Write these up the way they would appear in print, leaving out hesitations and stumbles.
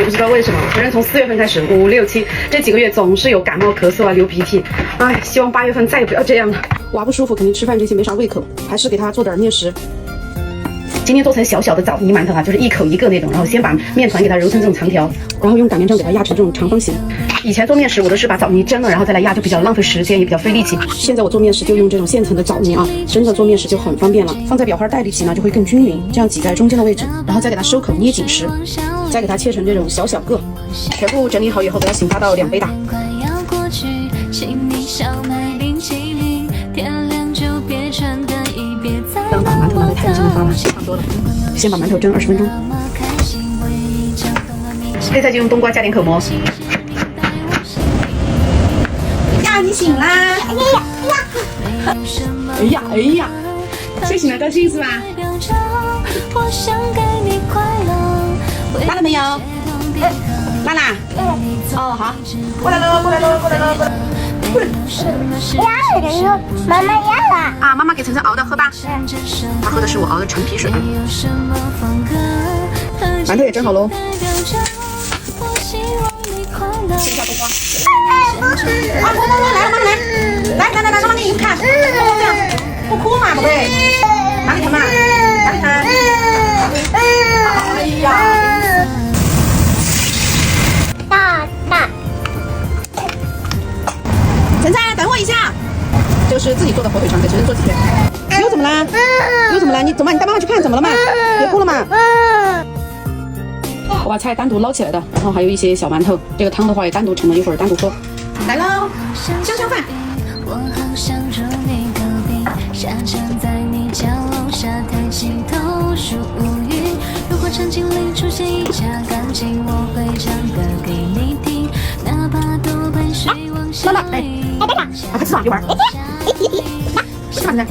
也不知道为什么，反正从4月份开始，5、6、7这几个月总是有感冒、咳嗽啊、流鼻涕。哎，希望8月份再也不要这样了。娃不舒服，肯定吃饭这些没啥胃口，还是给他做点面食。今天做成小小的枣泥馒头啊，就是1口1个那种，然后先把面团给它揉成这种长条，然后用擀面杖给它压成这种长方形。以前做面食我都是把枣泥蒸了，然后再来压，就比较浪费时间，也比较费力气。现在我做面食就用这种现成的枣泥啊，真的做面食就很方便了。放在裱花袋里挤呢，就会更均匀，这样挤在中间的位置，然后再给它收口捏紧实，再给它切成这种小小个，全部整理好以后给它醒发到2杯大。刚把馒头拿在台上面发了，差不多了。先把馒头蒸20分钟。配菜就用冬瓜加点口蘑。呀，你醒啦！哎呀，睡醒了高兴是吧？拉了没有？拉啦。哦，好，过来喽。呀，妈妈要了啊！妈妈给晨晨熬的，喝吧。他喝的是我熬的陈皮水。馒头也蒸好喽。切一下冬瓜。啊，来，妈妈来，妈妈给你看。不哭嘛，宝贝。哪里疼嘛？哪里疼？哎呀！大。晨晨，等我一下。就是自己做的火腿肠，给晨晨做几片。又怎么啦？你走嘛，你带妈妈去看，怎么了嘛？别哭了嘛。我把菜单独捞起来的，然后还有一些小馒头，这个汤的话也单独盛了，一会儿单独喝。来喽，香饭。妈妈，哎，快吃吧，一会儿。吃饭呢。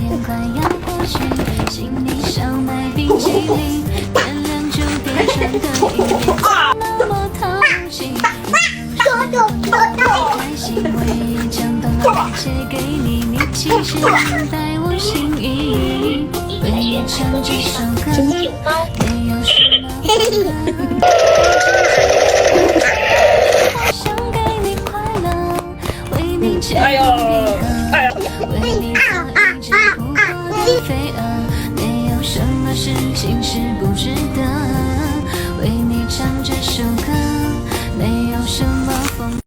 哎呦！没有什么事情是不值得，为你唱这首歌。